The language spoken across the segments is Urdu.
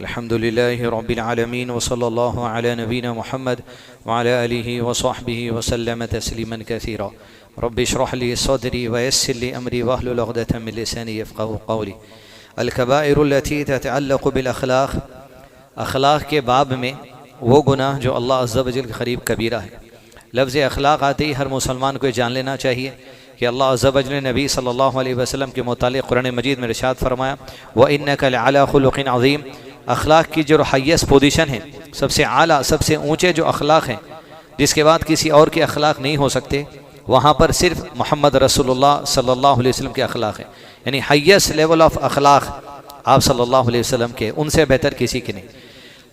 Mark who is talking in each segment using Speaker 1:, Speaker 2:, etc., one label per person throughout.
Speaker 1: الحمد لله رب العالمين وصلى الله على نبينا محمد وعلى آله وصحبه وسلم تسليما كثيرا. رب اشرح لي صدري ويسر لي أمري واحلل عقدة من لساني يفقهوا قولي. الكبائر التي تتعلق بالأخلاق، اخلاق کے باب میں وہ گناہ جو اللہ عز و جل کے قریب کبیرہ ہے. لفظ اخلاق آتے ہی ہر مسلمان کو جان لینا چاہیے کہ اللہ عز و جل نے نبی صلی اللہ علیہ وسلم کے متعلق قرآن مجید میں ارشاد فرمایا وَإِنَّكَ لَعَلَىٰ خُلُقٍ عَظِيمٍ. اخلاق کی جو ہائیسٹ پوزیشن ہے، سب سے اعلیٰ، سب سے اونچے جو اخلاق ہیں، جس کے بعد کسی اور کے اخلاق نہیں ہو سکتے، وہاں پر صرف محمد رسول اللہ صلی اللہ علیہ وسلم کے اخلاق ہیں. یعنی ہائیسٹ لیول آف اخلاق آپ صلی اللہ علیہ وسلم کے، ان سے بہتر کسی کے نہیں.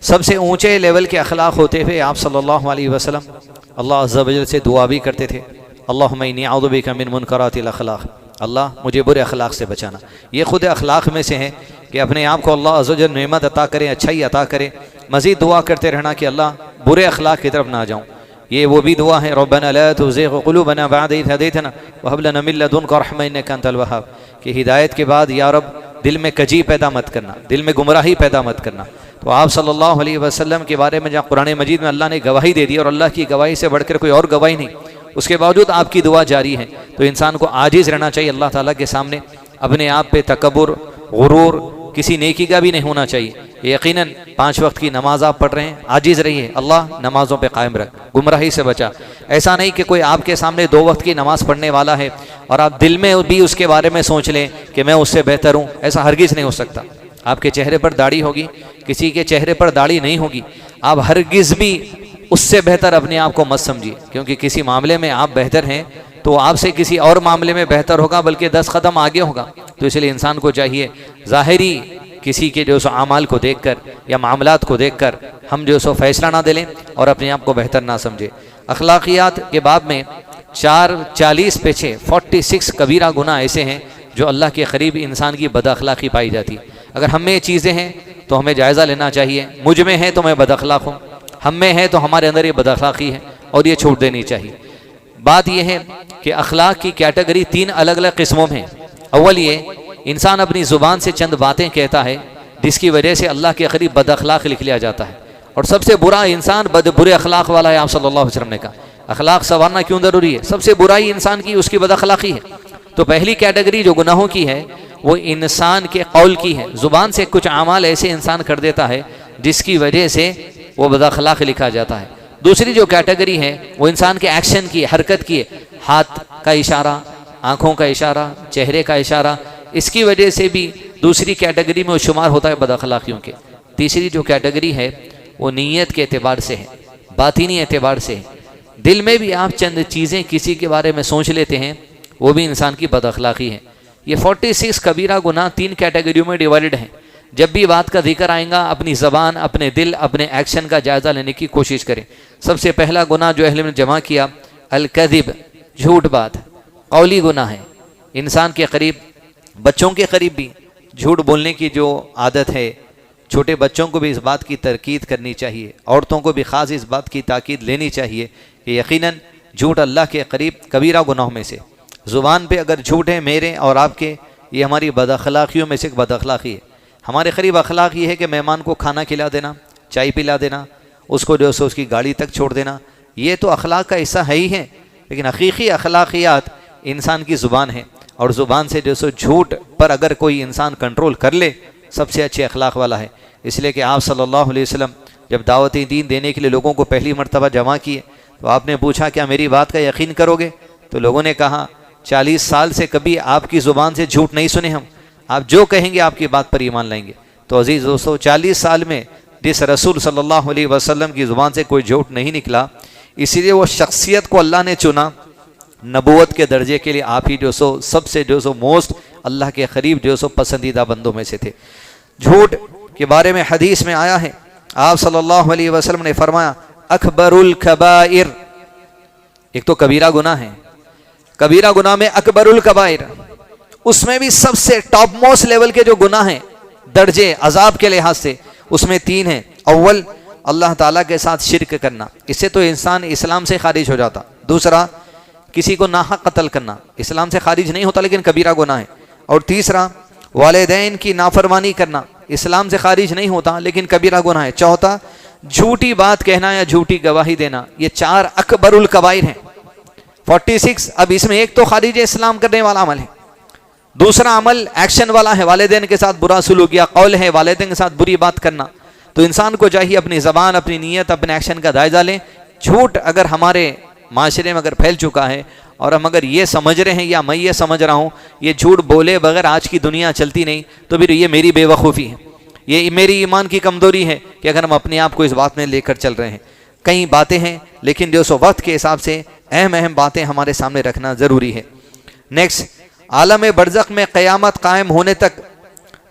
Speaker 1: سب سے اونچے لیول کے اخلاق ہوتے ہوئے آپ صلی اللہ علیہ وسلم اللہ عز و جل سے دعا بھی کرتے تھے، اللہم انی اعوذ بک من منکرات الاخلاق، اللہ مجھے برے اخلاق سے بچانا. یہ خود اخلاق میں سے ہے کہ اپنے آپ کو اللہ عز و جل نعمت عطا کرے، اچھائی عطا کرے، مزید دعا کرتے رہنا کہ اللہ برے اخلاق کی طرف نہ جاؤں. یہ وہ بھی دعا ہے ربنا لا تزغ قلوبنا بعد اذ هديتنا وهب لنا من لدنك رحمة انك انت الوهاب، کہ ہدایت کے بعد یا رب دل میں کجی پیدا مت کرنا، دل میں گمراہی پیدا مت کرنا. تو آپ صلی اللہ علیہ وسلم کے بارے میں جہاں قرآن مجید میں اللہ نے گواہی دے دی، اور اللہ کی گواہی سے بڑھ کر کوئی اور گواہی نہیں، اس کے باوجود آپ کی دعا جاری ہے. تو انسان کو عاجز رہنا چاہیے اللہ تعالیٰ کے سامنے، اپنے آپ پہ تکبر، غرور، کسی نیکی کا بھی نہیں ہونا چاہیے. یقیناً 5 وقت کی نماز آپ پڑھ رہے ہیں، عاجز رہیے، اللہ نمازوں پہ قائم رکھ، گمراہی سے بچا. ایسا نہیں کہ کوئی آپ کے سامنے 2 وقت کی نماز پڑھنے والا ہے اور آپ دل میں بھی اس کے بارے میں سوچ لیں کہ میں اس سے بہتر ہوں. ایسا ہرگز نہیں ہو سکتا. آپ کے چہرے پر داڑھی ہوگی، کسی کے چہرے پر داڑھی نہیں ہوگی، آپ ہرگز بھی اس سے بہتر اپنے آپ کو مت سمجھیے، کیونکہ کسی معاملے میں آپ بہتر ہیں تو آپ سے کسی اور معاملے میں بہتر ہوگا، بلکہ 10 قدم آگے ہوگا. تو اس لیے انسان کو چاہیے ظاہری کسی کے جو سو اعمال کو دیکھ کر یا معاملات کو دیکھ کر ہم جو سو فیصلہ نہ دے لیں اور اپنے آپ کو بہتر نہ سمجھے. اخلاقیات کے باب میں 40 پیچھے 46 کبیرہ گناہ ایسے ہیں جو اللہ کے قریب انسان کی بد اخلاقی پائی جاتی. اگر ہم میں یہ چیزیں ہیں تو ہمیں جائزہ لینا چاہیے. مجھ میں ہے تو میں بد اخلاق ہوں، ہم میں ہے تو ہمارے اندر یہ بد اخلاقی ہے اور یہ چھوڑ دینی چاہیے. بات یہ ہے کہ اخلاق کی کیٹیگری 3 الگ الگ قسموں میں. اول یہ انسان اپنی زبان سے چند باتیں کہتا ہے جس کی وجہ سے اللہ کے قریب بد اخلاق لکھ لیا جاتا ہے، اور سب سے برا انسان برے اخلاق والا ہے. آپ صلی اللہ علیہ وسلم نے کہا اخلاق سنوارنا کیوں ضروری ہے؟ سب سے برائی انسان کی اس کی بد اخلاقی ہے. تو پہلی کیٹیگری جو گناہوں کی ہے وہ انسان کے قول کی ہے. زبان سے کچھ اعمال ایسے انسان کر دیتا ہے جس کی وجہ سے وہ بد اخلاق لکھا جاتا ہے. دوسری جو کیٹیگری ہے وہ انسان کے ایکشن کی، حرکت کی ہے، ہاتھ کا اشارہ، آنکھوں کا اشارہ، چہرے کا اشارہ، اس کی وجہ سے بھی دوسری کیٹیگری میں وہ شمار ہوتا ہے بد اخلاقیوں کے. تیسری جو کیٹیگری ہے وہ نیت کے اعتبار سے ہے، باطنی اعتبار سے ہے. دل میں بھی آپ چند چیزیں کسی کے بارے میں سوچ لیتے ہیں، وہ بھی انسان کی بد اخلاقی ہے. یہ 46 کبیرہ گناہ 3 کیٹیگریوں میں ڈیوائیڈ ہیں. جب بھی بات کا ذکر آئے گا اپنی زبان، اپنے دل، اپنے ایکشن کا جائزہ لینے کی کوشش کریں. سب سے پہلا گناہ جو اہل نے جمع کیا الکذب، جھوٹ بات، قولی گناہ ہے. انسان کے قریب، بچوں کے قریب بھی جھوٹ بولنے کی جو عادت ہے، چھوٹے بچوں کو بھی اس بات کی تاکید کرنی چاہیے، عورتوں کو بھی خاص اس بات کی تاکید لینی چاہیے کہ یقیناً جھوٹ اللہ کے قریب کبیرہ گناہوں میں سے. زبان پہ اگر جھوٹ ہے میرے اور آپ کے، یہ ہماری بد اخلاقیوں میں سے ایک بد اخلاقی ہے. ہمارے قریب اخلاق یہ ہے کہ مہمان کو کھانا کھلا دینا، چائے پلا دینا، اس کو جو سو اس کی گاڑی تک چھوڑ دینا، یہ تو اخلاق کا حصہ ہے ہی ہے. لیکن حقیقی اخلاقیات انسان کی زبان ہے، اور زبان سے جو سو جھوٹ پر اگر کوئی انسان کنٹرول کر لے سب سے اچھے اخلاق والا ہے. اس لیے کہ آپ صلی اللہ علیہ وسلم جب دعوت دین دینے کے لیے لوگوں کو پہلی مرتبہ جمع کیے تو آپ نے پوچھا کیا میری بات کا یقین کرو گے؟ تو لوگوں نے کہا 40 سال سے کبھی آپ کی زبان سے جھوٹ نہیں سنے ہم، آپ جو کہیں گے آپ کی بات پر ایمان لائیں گے. تو عزیز دوستو 40 سال میں جس رسول صلی اللہ علیہ وسلم کی زبان سے کوئی جھوٹ نہیں نکلا، اسی لیے وہ شخصیت کو اللہ نے چنا نبوت کے درجے کے لیے. آپ ہی جو سو سب سے جو سو موسٹ اللہ کے قریب جو سو پسندیدہ بندوں میں سے تھے. جھوٹ کے بارے میں حدیث میں آیا ہے، آپ صلی اللہ علیہ وسلم نے فرمایا اکبر الکبائر، ایک تو کبیرہ گناہ ہے، کبیرہ گناہ میں اکبر الکبائر، اس میں بھی سب سے ٹاپ موسٹ لیول کے جو گناہ ہیں درجے عذاب کے لحاظ سے، اس میں 3 ہیں. اول اللہ تعالیٰ کے ساتھ شرک کرنا، اس سے تو انسان اسلام سے خارج ہو جاتا. دوسرا کسی کو ناحق قتل کرنا، اسلام سے خارج نہیں ہوتا لیکن کبیرہ گناہ ہے. اور تیسرا والدین کی نافرمانی کرنا، اسلام سے خارج نہیں ہوتا لیکن کبیرہ گناہ ہے. چوتھا جھوٹی بات کہنا یا جھوٹی گواہی دینا. یہ 4 اکبر الکبائر ہیں. 46. اب اس میں ایک تو خارج اسلام کرنے والا عمل ہے. دوسرا عمل ایکشن والا ہے, والدین کے ساتھ برا سلوک, یا قول ہے والدین کے ساتھ بری بات کرنا. تو انسان کو چاہیے اپنی زبان, اپنی نیت, اپنے ایکشن کا جائزہ لیں. جھوٹ اگر ہمارے معاشرے میں اگر پھیل چکا ہے اور ہم اگر یہ سمجھ رہے ہیں یا میں یہ سمجھ رہا ہوں یہ جھوٹ بولے بغیر آج کی دنیا چلتی نہیں, تو پھر یہ میری بے وقوفی ہے, یہ میری ایمان کی کمزوری ہے کہ اگر ہم اپنے آپ کو اس بات میں لے کر چل رہے ہیں. کئی باتیں ہیں لیکن جو سو وقت کے حساب سے اہم باتیں ہمارے سامنے رکھنا ضروری ہے. نیکسٹ, عالم برزخ میں قیامت قائم ہونے تک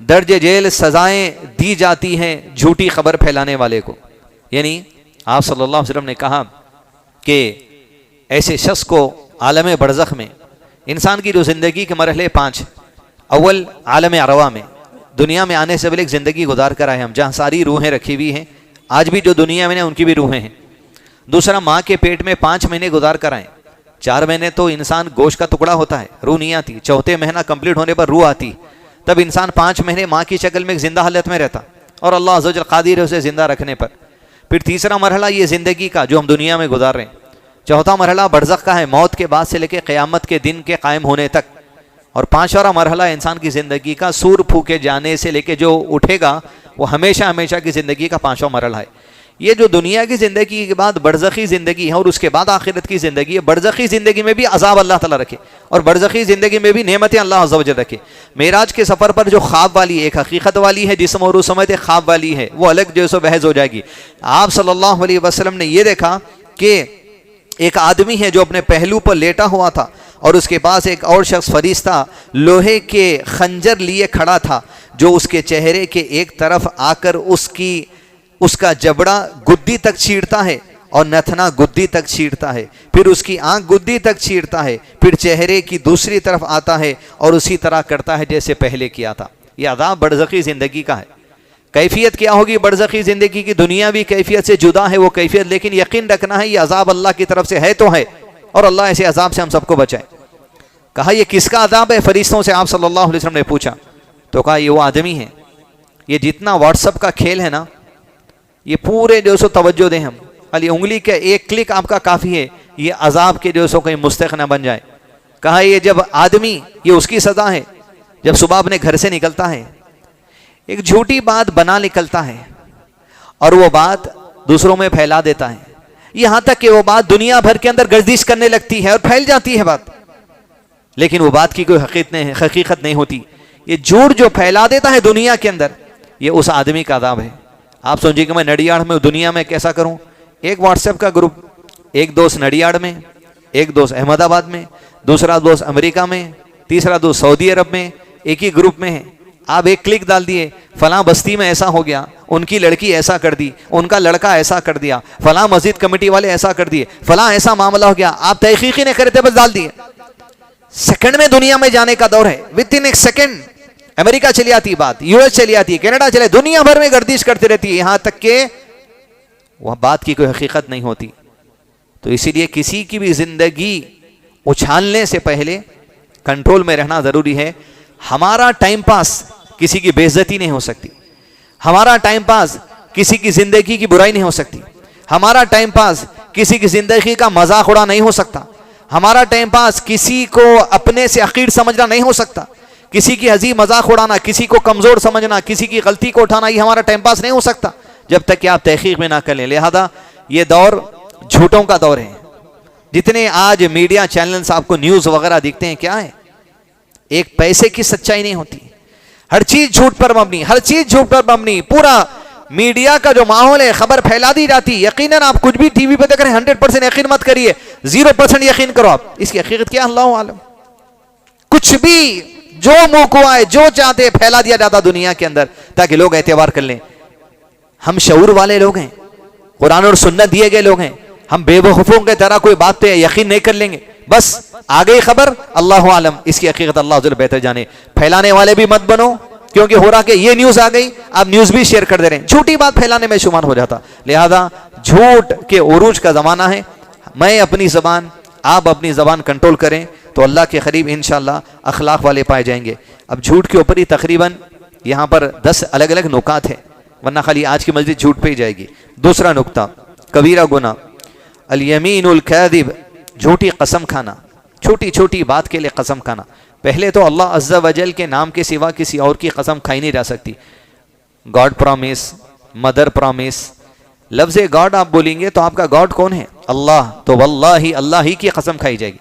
Speaker 1: درج جیل سزائیں دی جاتی ہیں جھوٹی خبر پھیلانے والے کو. یعنی آپ صلی اللہ علیہ وسلم نے کہا کہ ایسے شخص کو عالم برزخ میں, انسان کی جو زندگی کے مرحلے 5, اول عالم ارواح میں, دنیا میں آنے سے پہلے ایک زندگی گزار کر آئے ہم جہاں ساری روحیں رکھی ہوئی ہیں, آج بھی جو دنیا میں ہیں ان کی بھی روحیں ہیں. دوسرا ماں کے پیٹ میں 5 مہینے گزار کر آئے. 4 مہینے تو انسان گوشت کا ٹکڑا ہوتا ہے, روح نہیں آتی. چوتھے مہینہ کمپلیٹ ہونے پر روح آتی, تب انسان 5 مہینے ماں کی شکل میں ایک زندہ حالت میں رہتا اور اللہ عز و جل قادر ہے اسے زندہ رکھنے پر. پھر تیسرا مرحلہ یہ زندگی کا جو ہم دنیا میں گزار رہے ہیں. چوتھا مرحلہ برزخ کا ہے, موت کے بعد سے لے کے قیامت کے دن کے قائم ہونے تک. اور 5واں مرحلہ انسان کی زندگی کا سور پھونکے جانے سے لے کے جو اٹھے گا وہ ہمیشہ کی زندگی کا 5واں مرحلہ ہے. یہ جو دنیا کی زندگی کے بعد برزخی زندگی ہے اور اس کے بعد آخرت کی زندگی ہے. برزخی زندگی میں بھی عذاب اللہ تعالیٰ رکھے اور برزخی زندگی میں بھی نعمتیں اللہ عز و جل رکھے. معراج کے سفر پر جو خواب والی ایک حقیقت والی ہے جسم اور روح سمیت خواب والی ہے, وہ الگ جو سو بحث ہو جائے گی. آپ صلی اللہ علیہ وسلم نے یہ دیکھا کہ ایک آدمی ہے جو اپنے پہلو پر لیٹا ہوا تھا اور اس کے پاس ایک اور شخص فرشتہ لوہے کے خنجر لیے کھڑا تھا جو اس کے چہرے کے ایک طرف آ کر اس کا جبڑا گدی تک چیرتا ہے اور نتنا گدی تک چیرتا ہے, پھر اس کی آنکھ گدی تک چیرتا ہے, پھر چہرے کی دوسری طرف آتا ہے اور اسی طرح کرتا ہے جیسے پہلے کیا تھا. یہ عذاب برزخی زندگی کا ہے. کیفیت کیا ہوگی برزخی زندگی کی؟ دنیاوی کیفیت سے جدا ہے وہ کیفیت, لیکن یقین رکھنا ہے یہ عذاب اللہ کی طرف سے ہے تو ہے, اور اللہ ایسے عذاب سے ہم سب کو بچائے. کہا یہ کس کا عذاب ہے؟ فرشتوں سے آپ صلی اللہ علیہ وسلم نے پوچھا تو کہا یہ وہ آدمی ہے, یہ جتنا واٹس ایپ کا کھیل ہے نا, یہ پورے جو سو توجہ دیں ہم, علی انگلی کا ایک کلک آپ کا کافی ہے یہ عذاب کے جو سو کہیں مستحق نہ بن جائے. کہا یہ جب آدمی, یہ اس کی سزا ہے جب صبح اپنے گھر سے نکلتا ہے ایک جھوٹی بات بنا نکلتا ہے اور وہ بات دوسروں میں پھیلا دیتا ہے, یہاں تک کہ وہ بات دنیا بھر کے اندر گردش کرنے لگتی ہے اور پھیل جاتی ہے بات, لیکن وہ بات کی کوئی حقیقت نہیں ہوتی. یہ جھوٹ جو پھیلا دیتا ہے دنیا کے اندر, یہ اس آدمی کا عذاب ہے. آپ سوچیے کہ میں نڈیاڑ میں دنیا میں کیسا کروں, ایک واٹس ایپ کا گروپ, ایک دوست نڈیاڑ میں, ایک دوست احمد آباد میں, دوسرا دوست امریکہ میں, تیسرا دوست سعودی عرب میں, ایک ہی گروپ میں ہے. آپ ایک کلک ڈال دیے فلاں بستی میں ایسا ہو گیا, ان کی لڑکی ایسا کر دی, ان کا لڑکا ایسا کر دیا, فلاں مسجد کمیٹی والے ایسا کر دیے, فلاں ایسا معاملہ ہو گیا. آپ تحقیقی نہیں کرتے بس ڈال دیے. سیکنڈ میں دنیا میں جانے کا دور ہے, ود ان ایک سیکنڈ امریکہ چلی آتی بات, یو ایس چلی آتی ہے, کینیڈا چلے, دنیا بھر میں گردش کرتی رہتی ہے, یہاں تک کہ وہ بات کی کوئی حقیقت نہیں ہوتی. تو اسی لیے کسی کی بھی زندگی اچھالنے سے پہلے کنٹرول میں رہنا ضروری ہے. ہمارا ٹائم پاس کسی کی بے عزتی نہیں ہو سکتی, ہمارا ٹائم پاس کسی کی زندگی کی برائی نہیں ہو سکتی, ہمارا ٹائم پاس کسی کی زندگی کا مذاق اڑا نہیں ہو سکتا, ہمارا ٹائم پاس کسی کو اپنے سے حقیر سمجھنا نہیں ہو سکتا, کسی کی ہنسی مذاق اڑانا, کسی کو کمزور سمجھنا, کسی کی غلطی کو اٹھانا, یہ ہمارا ٹائم پاس نہیں ہو سکتا جب تک کہ آپ تحقیق میں نہ کر لیں. لہذا یہ دور جھوٹوں کا دور ہے. جتنے آج میڈیا چینلز آپ کو نیوز وغیرہ دکھتے ہیں, کیا ہے, ایک پیسے کی سچائی نہیں ہوتی, ہر چیز جھوٹ پر مبنی, ہر چیز جھوٹ پر مبنی. پورا میڈیا کا جو ماحول ہے, خبر پھیلا دی جاتی. یقیناً آپ کچھ بھی ٹی وی پہ دیکھ رہے ہیں 100% یقین مت کریے, 0% یقین کرو. آپ اس کی حقیقت کیا اللہ عالم. کچھ بھی جو منہ کو آئے جو چاہتے پھیلا دیا جاتا دنیا کے اندر تاکہ لوگ اعتبار کر لیں. ہم شعور والے لوگ ہیں, قرآن اور سنت دیے گئے لوگ ہیں, ہم بے وقوفوں کے طرح کوئی بات پہ یقین نہیں کر لیں گے. بس آ گئی خبر, اللہ عالم, اس کی حقیقت اللہ عز و جل بہتر جانے. پھیلانے والے بھی مت بنو, کیونکہ ہو رہا کہ یہ نیوز آ گئی, آپ نیوز بھی شیئر کر دے رہے ہیں, جھوٹی بات پھیلانے میں شمار ہو جاتا. لہذا جھوٹ کے عروج کا زمانہ ہے. میں اپنی زبان, آپ اپنی زبان کنٹرول کریں تو اللہ کے قریب انشاءاللہ اخلاق والے پائے جائیں گے. اب جھوٹ کے اوپر ہی تقریباً یہاں پر 10 الگ الگ نکات ہیں، ورنہ خالی آج کی مسجد جھوٹ پہ ہی جائے گی۔ دوسرا نکتہ، کبیرہ گناہ الیمین الکاذب، جھوٹی قسم کھانا، چھوٹی چھوٹی بات کے لیے قسم کھانا۔ پہلے تو اللہ عز و جل کے نام کے سوا کسی اور کی قسم کھائی نہیں جا سکتی۔ گاڈ پرامیس، مدر پرامیس، لفظ گاڈ آپ بولیں گے تو آپ کا گاڈ کون ہے؟ اللہ، تو واللہ اللہ ہی کی قسم کھائی جائے گی۔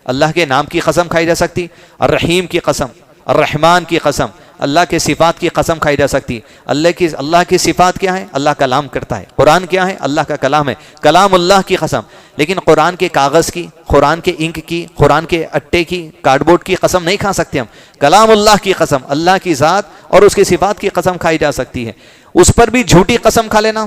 Speaker 1: اللہ کے نام کی قسم کھائی جا سکتی، الرحیم کی قسم، الرحمن کی قسم، اللہ کے صفات کی قسم کھائی جا سکتی۔ اللہ کی صفات کیا ہے؟ اللہ کلام کرتا ہے۔ قرآن کیا ہے؟ اللہ کا کلام ہے، کلام اللہ کی قسم۔ لیکن قرآن کے کاغذ کی، قرآن کے انک کی، قرآن کے اٹے کی، کارڈ بورڈ کی قسم نہیں کھا سکتے ہم۔ کلام اللہ کی قسم، اللہ کی ذات اور اس کی صفات کی قسم کھائی جا سکتی ہے۔ اس پر بھی جھوٹی قسم کھا لینا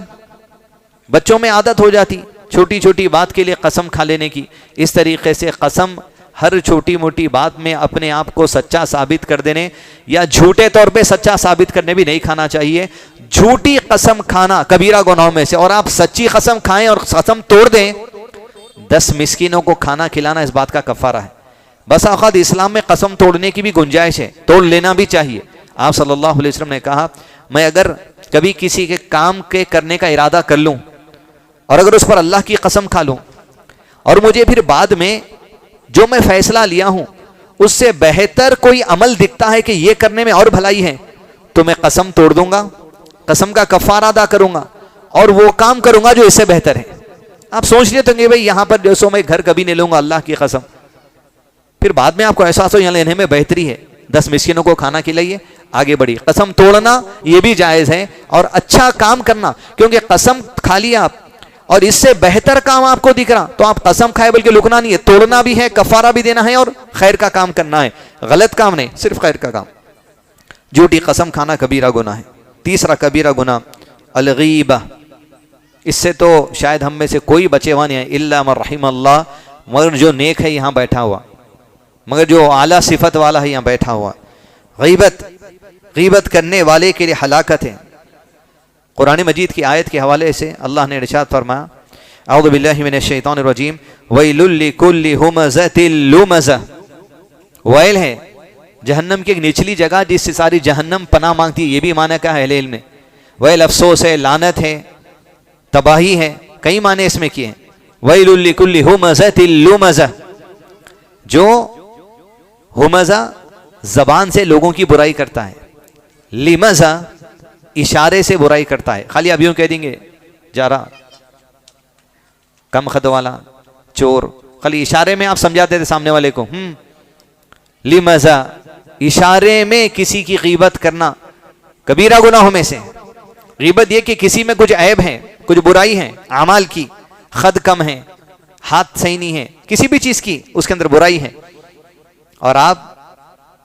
Speaker 1: بچوں میں عادت ہو جاتی، چھوٹی چھوٹی بات کے لیے قسم کھا لینے کی۔ اس طریقے سے قسم ہر چھوٹی موٹی بات میں اپنے آپ کو سچا ثابت کر دینے یا جھوٹے طور پہ سچا ثابت کرنے بھی نہیں کھانا چاہیے۔ جھوٹی قسم کھانا کبیرہ گناہوں میں سے، اور آپ سچی قسم کھائیں اور قسم توڑ دیں، 10 مسکینوں کو کھانا کھلانا اس بات کا کفارہ ہے۔ بس اوقات اسلام میں قسم توڑنے کی بھی گنجائش ہے، توڑ لینا بھی چاہیے۔ آپ صلی اللہ علیہ وسلم نے کہا، میں اگر کبھی کسی کے کام کے کرنے کا ارادہ کر لوں اور اگر اس پر اللہ کی قسم کھا لوں اور مجھے پھر بعد میں جو میں فیصلہ لیا ہوں اس سے بہتر کوئی عمل دکھتا ہے کہ یہ کرنے میں اور بھلائی ہے، تو میں قسم توڑ دوں گا، قسم کا کفارہ ادا کروں گا اور وہ کام کروں گا جو اس سے بہتر ہے۔ آپ سوچ لیے تو گے بھائی یہاں پر جو سو میں گھر کبھی نہیں لوں گا اللہ کی قسم، پھر بعد میں آپ کو احساس ہو یہاں لینے میں بہتری ہے، 10 مسکینوں کو کھانا کھلائیے، آگے بڑھی۔ قسم توڑنا یہ بھی جائز ہے اور اچھا کام کرنا، کیونکہ قسم کھا لیا آپ اور اس سے بہتر کام آپ کو دکھ رہا تو آپ قسم کھائے بلکہ لکنا نہیں ہے، توڑنا بھی ہے، کفارہ بھی دینا ہے اور خیر کا کام کرنا ہے، غلط کام نہیں، صرف خیر کا کام۔ جھوٹی قسم کھانا کبیرہ گناہ ہے۔ تیسرا کبیرہ گناہ الغیبہ، اس سے تو شاید ہم میں سے کوئی بچے ہوا نہیں ہے الا من رحم اللہ، مگر جو نیک ہے یہاں بیٹھا ہوا، مگر جو اعلیٰ صفت والا ہے یہاں بیٹھا ہوا۔ غیبت کرنے والے کے لیے ہلاکت ہے۔ قرآن مجید کی آیت کے حوالے سے اللہ نے ارشاد فرمایا، اعوذ باللہ من الشیطان الرجیم، ویل لکل ہمزۃ لمزہ، ویل ہے جہنم کی ایک نچلی جگہ جس سے ساری جہنم پناہ مانگتی ہے، یہ بھی معنی کا ہے اہل علم نے۔ ویل افسوس ہے، لعنت ہے، تباہی ہے، کئی معنی اس میں کیے ہیں۔ ویل لکل ہمزۃ لمزہ، جو ہمزہ زبان سے لوگوں کی برائی کرتا ہے، لمزہ اشارے سے برائی کرتا ہے، خالی اب یوں کہہ دیں گے جا رہا، کم خط والا، چور، خالی اشارے میں آپ سمجھاتے تھے سامنے والے کو۔ لمزہ، اشارے میں کسی کی غیبت کرنا کبیرہ گناہوں میں سے۔ غیبت یہ کہ کسی میں کچھ عیب ہے، کچھ برائی ہے، اعمال کی، خد کم ہے، ہاتھ صحیح نہیں ہے، کسی بھی چیز کی اس کے اندر برائی ہے، اور آپ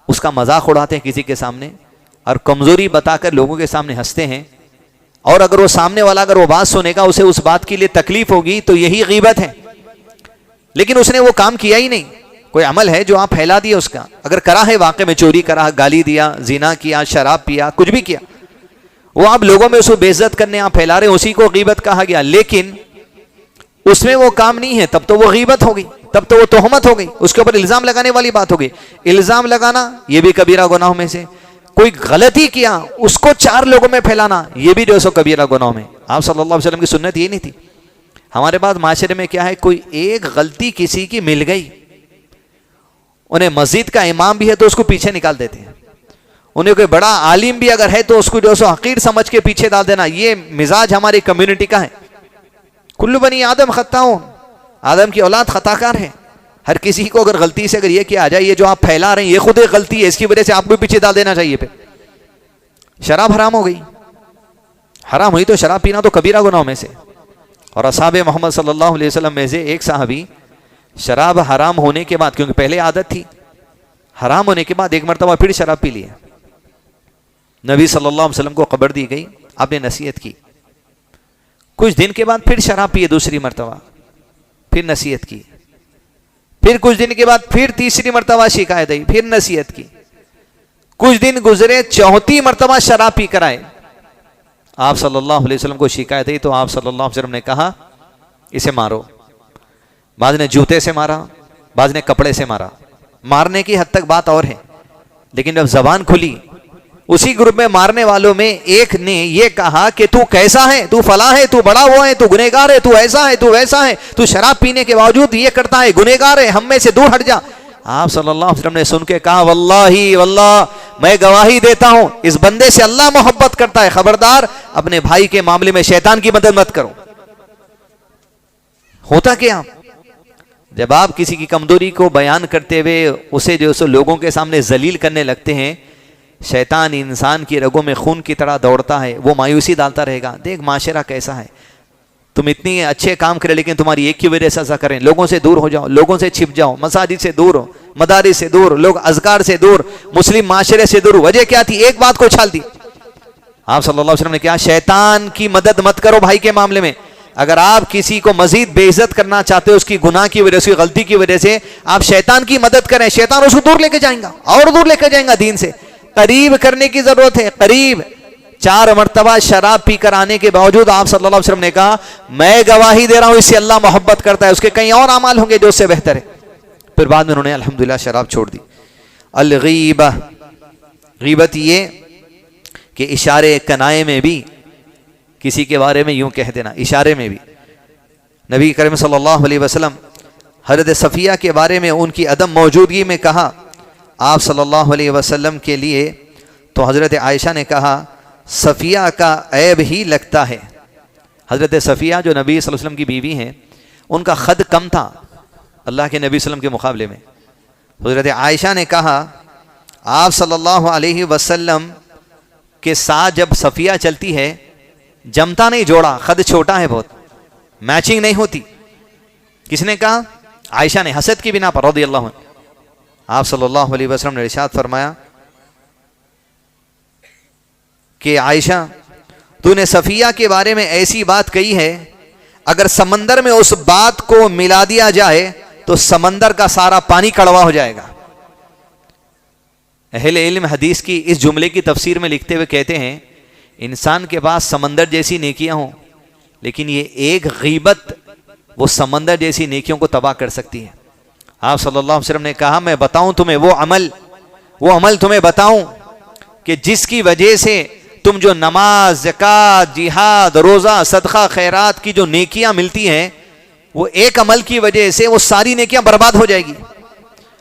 Speaker 1: اس کا مذاق اڑاتے ہیں کسی کے سامنے اور کمزوری بتا کر لوگوں کے سامنے ہنستے ہیں، اور اگر وہ سامنے والا اگر وہ بات سنے گا اسے اس بات کے لیے تکلیف ہوگی تو یہی غیبت ہے، لیکن اس نے وہ کام کیا ہی نہیں، کوئی عمل ہے جو آپ پھیلا دیا اس کا، اگر کرا ہے واقع میں چوری کرا، گالی دیا، زنا کیا، شراب پیا، کچھ بھی کیا، وہ آپ لوگوں میں اس کو بے عزت کرنے آپ پھیلا رہے ہیں، اسی کو غیبت کہا گیا، لیکن اس میں وہ کام نہیں ہے تب تو وہ غیبت ہو گئی، تب تو وہ تہمت ہو گئی، اس کے اوپر الزام لگانے والی بات ہو گئی۔ الزام لگانا یہ بھی کبیرہ گناہوں میں سے، کوئی غلطی کیا اس کو 4 لوگوں میں پھیلانا یہ بھی جو سو کبیرہ گناہوں میں۔ آپ صلی اللہ علیہ وسلم کی سنت یہ نہیں تھی۔ ہمارے بعد معاشرے میں کیا ہے، کوئی ایک غلطی کسی کی مل گئی، انہیں مسجد کا امام بھی ہے تو اس کو پیچھے نکال دیتے ہیں، انہیں کوئی بڑا عالم بھی اگر ہے تو اس کو جو سو حقیر سمجھ کے پیچھے ڈال دینا، یہ مزاج ہماری کمیونٹی کا ہے۔ کل بنی آدم خطاؤن، آدم کی اولاد خطا کار ہے، ہر کسی کو اگر غلطی سے اگر یہ کیا جائے، یہ جو آپ پھیلا رہے ہیں یہ خود ایک غلطی ہے، اس کی وجہ سے آپ کو پیچھے ڈال دینا چاہیے۔ پہ شراب حرام ہو گئی، حرام ہوئی تو شراب پینا تو کبیرہ گناہوں میں سے، اور اصحاب محمد صلی اللہ علیہ وسلم میں سے ایک صحابی شراب حرام ہونے کے بعد، کیونکہ پہلے عادت تھی، حرام ہونے کے بعد ایک مرتبہ پھر شراب پی لیا، نبی صلی اللہ علیہ وسلم کو خبر دی گئی، آپ نے نصیحت کی، کچھ دن کے بعد پھر شراب پیے دوسری مرتبہ، پھر نصیحت کی، پھر کچھ دن کے بعد پھر تیسری مرتبہ شکایت آئی، پھر نصیحت کی، کچھ دن گزرے، چوتھی مرتبہ شراب پی کر آئے، آپ صلی اللہ علیہ وسلم کو شکایت آئی تو آپ صلی اللہ علیہ وسلم نے کہا اسے مارو۔ بعض نے جوتے سے مارا، بعض نے کپڑے سے مارا، مارنے کی حد تک بات اور ہے، لیکن جب زبان کھلی اسی گروپ میں مارنے والوں میں ایک نے یہ کہا کہ تو کیسا ہے، تو فلاں ہے، تو بڑا ہوا ہے، تو گنہگار ہے، تو ایسا ہے، تو ویسا ہے، تو شراب پینے کے باوجود یہ کرتا ہے، گنہگار ہے، ہم میں سے دور ہٹ جا۔ آپ صلی اللہ علیہ وسلم نے سن کے کہا واللہ واللہ میں گواہی دیتا ہوں اس بندے سے اللہ محبت کرتا ہے، خبردار اپنے بھائی کے معاملے میں شیطان کی مدد مت کرو۔ ہوتا کیا، جب آپ کسی کی کمزوری کو بیان کرتے ہوئے اسے جو سو لوگوں کے سامنے ذلیل کرنے لگتے ہیں، شیطان انسان کی رگوں میں خون کی طرح دوڑتا ہے، وہ مایوسی ڈالتا رہے گا۔ دیکھ معاشرہ کیسا ہے، تم اتنی اچھے کام کرے لیکن تمہاری ایک کی وجہ سے ایسا کریں، لوگوں سے دور ہو جاؤ، لوگوں سے چھپ جاؤ، مساجد سے دور ہو، مدارس سے دور، لوگ اذکار سے دور، مسلم معاشرے سے دور۔ وجہ کیا تھی؟ ایک بات کو اچھال دی۔ آپ صلی اللہ علیہ وسلم نے کہا شیطان کی مدد مت کرو بھائی کے معاملے میں۔ اگر آپ کسی کو مزید بے عزت کرنا چاہتے ہو اس کی گناہ کی وجہ سے، غلطی کی وجہ سے، آپ شیطان کی مدد کریں، شیطان اس کو دور لے کے جائیں گا اور دور لے کے جائیں گا دین سے۔ قریب کرنے کی ضرورت ہے، قریب۔ 4 مرتبہ شراب پی کر آنے کے باوجود آپ صلی اللہ علیہ وسلم نے کہا میں گواہی دے رہا ہوں اس سے اللہ محبت کرتا ہے، اس کے کئی اور اعمال ہوں گے جو اس سے بہتر ہے۔ پھر بعد میں انہوں نے الحمدللہ شراب چھوڑ دی۔ الغیبہ، غیبت یہ کہ اشارے کنائے میں بھی کسی کے بارے میں یوں کہہ دینا، اشارے میں بھی۔ نبی کریم صلی اللہ علیہ وسلم حضرت صفیہ کے بارے میں ان کی عدم موجودگی میں کہا آپ صلی اللہ علیہ وسلم کے لیے، تو حضرت عائشہ نے کہا صفیہ کا عیب ہی لگتا ہے۔ حضرت صفیہ جو نبی صلی اللہ علیہ وسلم کی بیوی ہیں، ان کا خد کم تھا اللہ کے نبی صلی اللہ علیہ وسلم کے مقابلے میں۔ حضرت عائشہ نے کہا آپ صلی اللہ علیہ وسلم کے ساتھ جب صفیہ چلتی ہے جمتا نہیں جوڑا، خد چھوٹا ہے، بہت میچنگ نہیں ہوتی۔ کس نے کہا؟ عائشہ نے، حسد کی بنا پر رضی اللہ عنہ۔ آپ صلی اللہ علیہ وسلم نے ارشاد فرمایا کہ عائشہ تو نے صفیہ کے بارے میں ایسی بات کہی ہے، اگر سمندر میں اس بات کو ملا دیا جائے تو سمندر کا سارا پانی کڑوا ہو جائے گا۔ اہل علم حدیث کی اس جملے کی تفسیر میں لکھتے ہوئے کہتے ہیں انسان کے پاس سمندر جیسی نیکیاں ہوں لیکن یہ ایک غیبت وہ سمندر جیسی نیکیوں کو تباہ کر سکتی ہے۔ آپ صلی اللہ علیہ وسلم نے کہا میں بتاؤں تمہیں وہ عمل تمہیں بتاؤں کہ جس کی وجہ سے تم جو نماز، زکوٰۃ، جہاد، روزہ، صدقہ، خیرات کی جو نیکیاں ملتی ہیں وہ ایک عمل کی وجہ سے وہ ساری نیکیاں برباد ہو جائے گی۔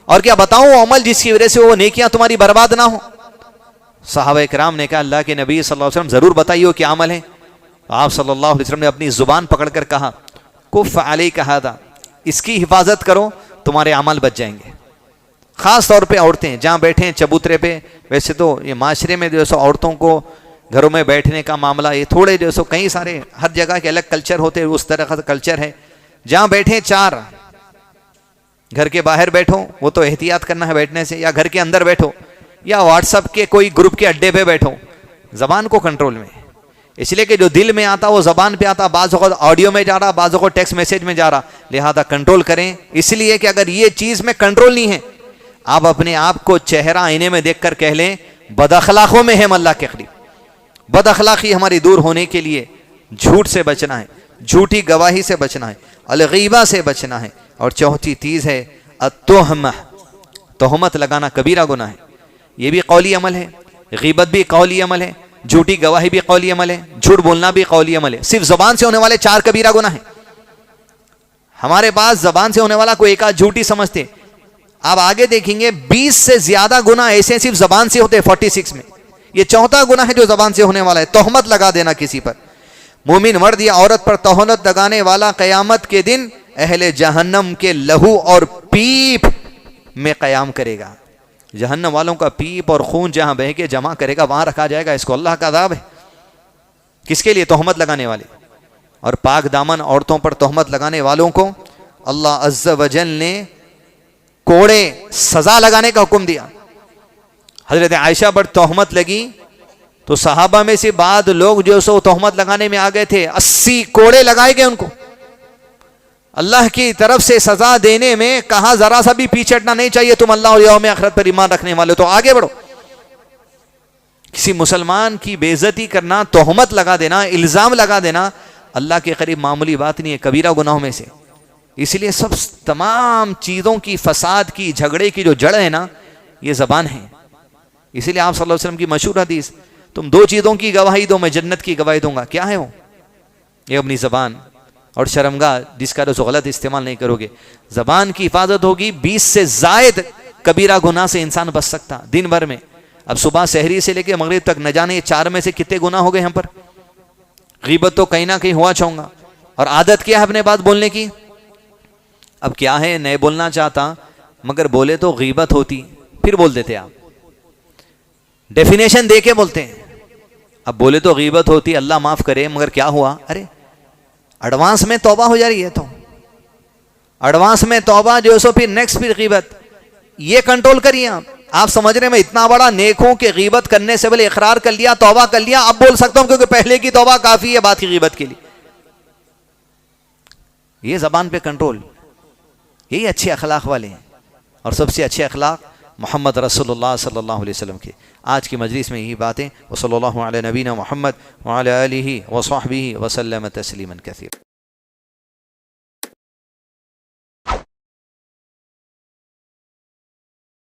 Speaker 1: اور کیا بتاؤں وہ عمل جس کی وجہ سے وہ نیکیاں تمہاری برباد نہ ہوں؟ صحابہ کرام نے کہا اللہ کے نبی صلی اللہ علیہ وسلم ضرور بتائیے وہ کیا عمل ہے۔ آپ صلی اللہ علیہ وسلم نے اپنی زبان پکڑ کر کہا کف علیک ھذا، اس کی حفاظت کرو تمہارے عمل بچ جائیں گے۔ خاص طور پہ عورتیں جہاں بیٹھے ہیں چبوترے پہ، ویسے تو یہ معاشرے میں جو سو عورتوں کو گھروں میں بیٹھنے کا معاملہ یہ تھوڑے جو سو کئی سارے ہر جگہ کے الگ کلچر ہوتے ہیں، اس طرح کا کلچر ہے۔ جہاں بیٹھے 4 گھر کے باہر بیٹھو وہ تو احتیاط کرنا ہے بیٹھنے سے، یا گھر کے اندر بیٹھو یا واٹس ایپ کے کوئی گروپ کے اڈے پہ بیٹھو، زبان کو کنٹرول میں، اس لیے کہ جو دل میں آتا وہ زبان پہ آتا، بعض اوقات آڈیو میں جا رہا، بعض اوقات ٹیکسٹ میسج میں جا رہا، لہذا کنٹرول کریں۔ اس لیے کہ اگر یہ چیز میں کنٹرول نہیں ہے، آپ اپنے آپ کو چہرہ آئینے میں دیکھ کر کہہ لیں بد اخلاقوں میں ہم اللہ کے قریب۔ بد اخلاقی ہماری دور ہونے کے لیے جھوٹ سے بچنا ہے، جھوٹی گواہی سے بچنا ہے، الغیبہ سے بچنا ہے، اور چوتھی چیز ہے التہمہ، تہمت لگانا کبیرہ گناہ ہے۔ یہ بھی قولی عمل ہے، غیبت بھی قولی عمل ہے، جھوٹی گواہی بھی قولی عمل ہے، جھوٹ بولنا بھی قولی عمل ہے۔ صرف زبان سے ہونے والے 4 کبیرہ گناہ ہیں۔ ہمارے پاس زبان سے ہونے والا کوئی ایک آدھ جھوٹی سمجھتے، آپ آگے دیکھیں گے 20 سے زیادہ گناہ ایسے صرف زبان سے ہوتے 46 میں۔ یہ چوتھا گناہ ہے جو زبان سے ہونے والا ہے، تہمت لگا دینا کسی پر۔ مومن مرد یا عورت پر تہمت لگانے والا قیامت کے دن اہل جہنم کے لہو اور پیپ میں قیام کرے گا۔ جہنم والوں کا پیپ اور خون جہاں بہہ کے جمع کرے گا وہاں رکھا جائے گا، اس کو اللہ کا عذاب ہے۔ کس کے لیے؟ تہمت لگانے والے۔ اور پاک دامن عورتوں پر تہمت لگانے والوں کو اللہ عز و جل نے کوڑے سزا لگانے کا حکم دیا۔ حضرت عائشہ پر تہمت لگی تو صحابہ میں سے بعد لوگ جو سو تہمت لگانے میں آ گئے تھے، 80 کوڑے لگائے گئے ان کو۔ اللہ کی طرف سے سزا دینے میں کہا ذرا سا بھی پیچھے ہٹنا نہیں چاہیے، تم اللہ اور یوم آخرت پر ایمان رکھنے والے تو آگے بڑھو۔ کسی مسلمان کی بے عزتی کرنا، تہمت لگا دینا، الزام لگا دینا اللہ کے قریب معمولی بات نہیں ہے، کبیرہ گناہوں میں سے۔ اس لیے سب تمام چیزوں کی، فساد کی، جھگڑے کی جو جڑ ہے نا، یہ زبان ہے۔ اسی لیے آپ صلی اللہ علیہ وسلم کی مشہور حدیث، تم دو چیزوں کی گواہی دو، میں جنت کی گواہی دوں گا. کیا ہے وہ؟ یہ اپنی زبان اور شرمگاہ جس کا روز غلط استعمال نہیں کرو گے. زبان کی حفاظت ہوگی، 20 سے زائد کبیرہ گناہ سے انسان بچ سکتا دن بھر میں. اب صبح سحری سے لے کے مغرب تک نہ جانے یہ 4 میں سے کتنے گناہ ہو گئے ہم پر. غیبت تو کہیں نہ کہیں ہوا چاہوں گا. اور عادت کیا ہے اپنے بات بولنے کی؟ اب کیا ہے، نہیں بولنا چاہتا مگر بولے تو غیبت ہوتی، پھر بول دیتے آپ، ڈیفینیشن دے کے بولتے ہیں. اب بولے تو غیبت ہوتی، اللہ معاف کرے، مگر کیا ہوا؟ ارے ایڈوانس میں توبہ ہو جا رہی ہے، تو ایڈوانس میں توبہ جو سو پھر نیکسٹ پھر غیبت. یہ کنٹرول کریے آپ سمجھ رہے ہیں میں اتنا بڑا نیک ہوں کہ غیبت کرنے سے پہلے اقرار کر لیا، توبہ کر لیا، اب بول سکتا ہوں کیونکہ پہلے کی توبہ کافی ہے بات کی غیبت کے لیے. یہ زبان پہ کنٹرول، یہی اچھے اخلاق والے ہیں. اور سب سے اچھے اخلاق محمد رسول اللہ صلی اللہ علیہ وسلم کے. آج کی مجلس میں یہی باتیں. وصلی اللہ علی نبینا محمد وعلی آلہ وصحبہ وسلم تسلیما کثیرا.